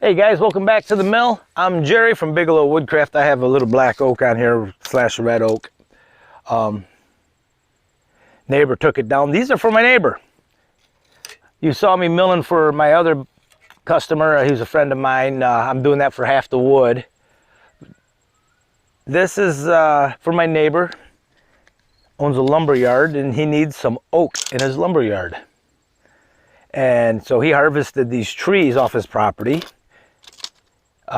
Hey guys, welcome back to the mill. I'm Jerry from Bigelow Woodcraft. I have a little black oak on here / red oak. Neighbor took it down. These are for my neighbor. You saw me milling for my other customer. He's a friend of mine. I'm doing that for half the wood. This is for my neighbor. Owns a lumber yard and he needs some oak in his lumber yard. And so he harvested these trees off his property.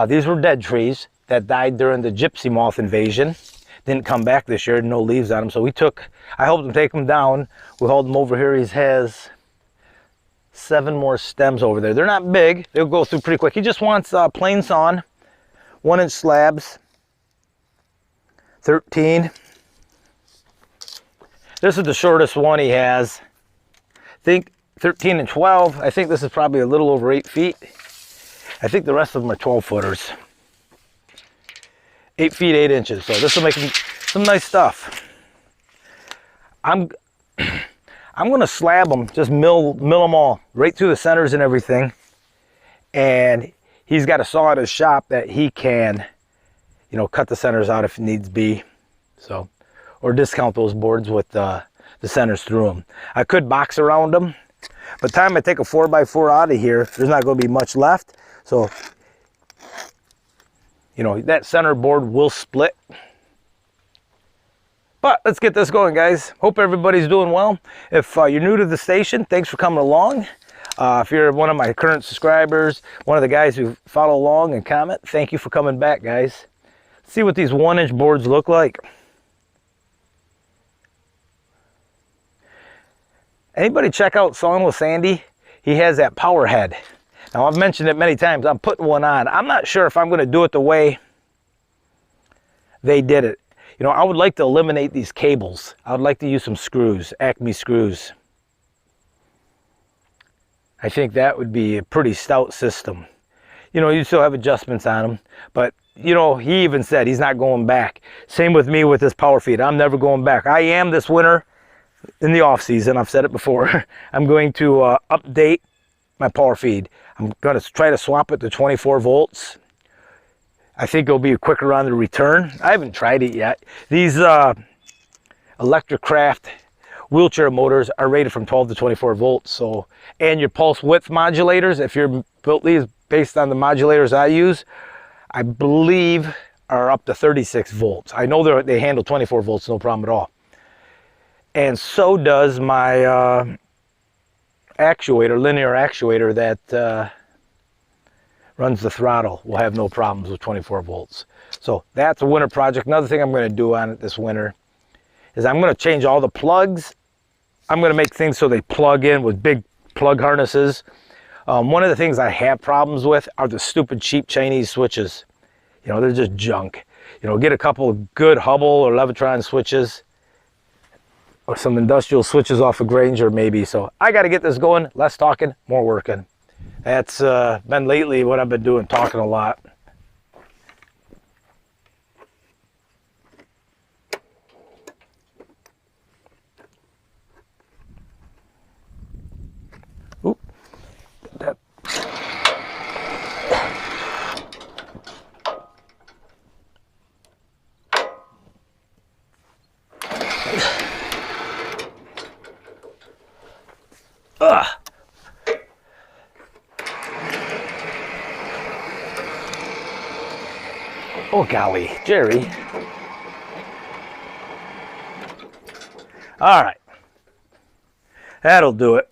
These were dead trees that died during the gypsy moth invasion. Didn't come back this year, no leaves on them. So I helped him take them down. We hauled them over here. He has 7 more stems over there. They're not big. They'll go through pretty quick. He just wants plain sawn, 1-inch slabs, 13. This is the shortest one he has. I think 13 and 12. I think this is probably a little over 8 feet. I think the rest of them are 12 footers. 8 feet, 8 inches. So this will make some nice stuff. I'm going to slab them, just mill them all right through the centers and everything. And he's got a saw at his shop that he can, cut the centers out if needs be. So, or discount those boards with the centers through them. I could box around them. By the time I take a 4x4 out of here, there's not going to be much left. So, that center board will split. But let's get this going, guys. Hope everybody's doing well. If you're new to the station, thanks for coming along. If you're one of my current subscribers, one of the guys who follow along and comment, thank you for coming back, guys. Let's see what these 1-inch boards look like. Anybody check out Sawing with Sandy? He has that power head. Now, I've mentioned it many times. I'm putting one on. I'm not sure if I'm going to do it the way they did it. I would like to eliminate these cables. I would like to use some screws, Acme screws. I think that would be a pretty stout system. You still have adjustments on them, but he even said he's not going back. Same with me with this power feed. I'm never going back. I am this winter in the off season. I've said it before. I'm going to update my power feed. I'm going to try to swap it to 24 volts. I think it'll be quicker on the return. I haven't tried it yet. These Electrocraft wheelchair motors are rated from 12 to 24 volts. So, and your pulse width modulators, if you're built these based on the modulators I use, I believe are up to 36 volts. I know they handle 24 volts, no problem at all. And so does my linear actuator that runs the throttle. Will have no problems with 24 volts. So that's a winter project. Another thing I'm going to do on it this winter is I'm going to change all the plugs. I'm going to make things so they plug in with big plug harnesses. One of the things I have problems with are the stupid cheap Chinese switches. They're just junk. Get a couple of good Hubbell or Levitron switches, or some industrial switches off of Granger maybe. So I got to get this going. Less talking, more working. That's been lately what I've been doing, talking a lot. Oop. That. Ugh. Oh golly, Jerry. All right, that'll do it.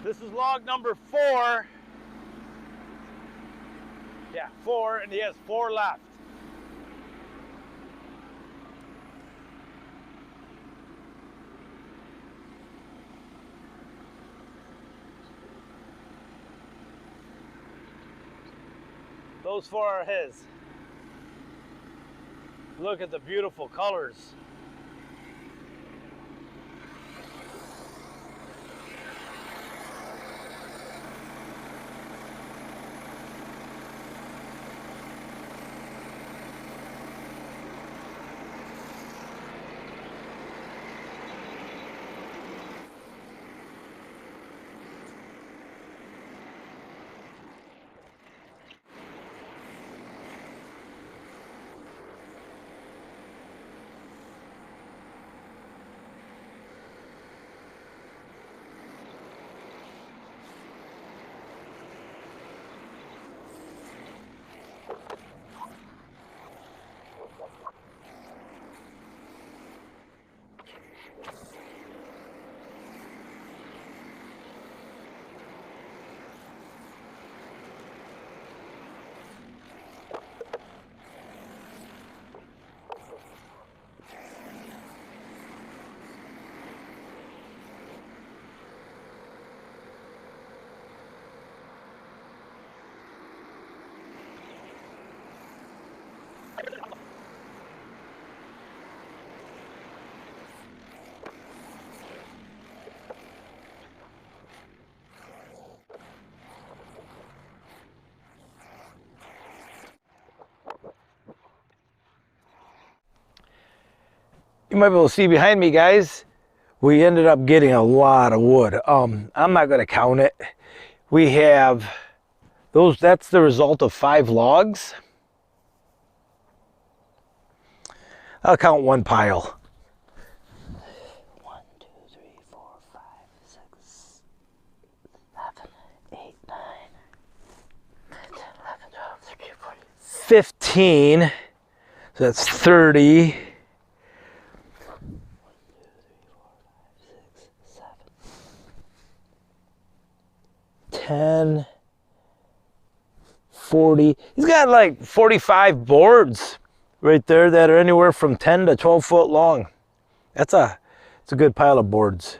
This is log number 4. Yeah, 4, and he has 4 left. Those 4 are his. Look at the beautiful colors. You might be able to see behind me, guys. We ended up getting a lot of wood. I'm not going to count it. We have those. That's the result of 5 logs. I'll count one pile. 1, 2, 3, 4, 5, 6, 7, 8, 9, 10, 11, 12, 13, 14, 15. So that's 30. 10, 40. He's got like 45 boards right there that are anywhere from 10 to 12 foot long. It's a good pile of boards.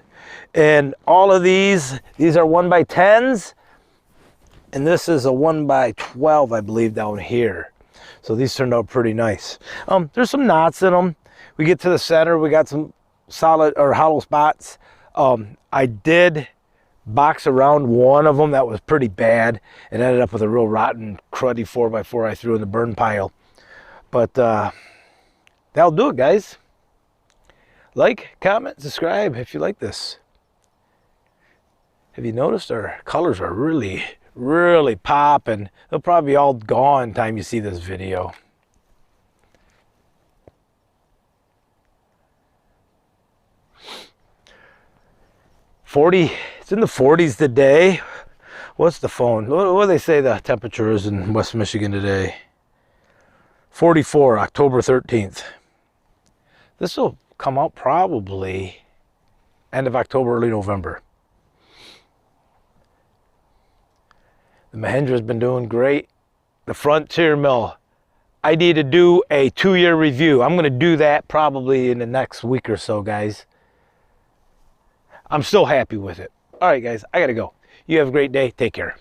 And all of these are 1x10s, and this is a 1x12, I believe, down here. So these turned out pretty nice. There's some knots in them. We get to the center, we got some solid or hollow spots. I did box around one of them that was pretty bad and ended up with a real rotten, cruddy 4x4 I threw in the burn pile. But that'll do it, guys. Like, comment, subscribe if you like this. Have you noticed our colors are really, really popping? They'll probably be all gone time you see this video. It's in the 40s today. What's the phone? What do they say the temperature is in West Michigan today? 44, October 13th. This will come out probably end of October, early November. The Mahindra's been doing great. The Frontier mill, I need to do a 2-year review. I'm going to do that probably in the next week or so, guys. I'm still happy with it. All right, guys, I got to go. You have a great day. Take care.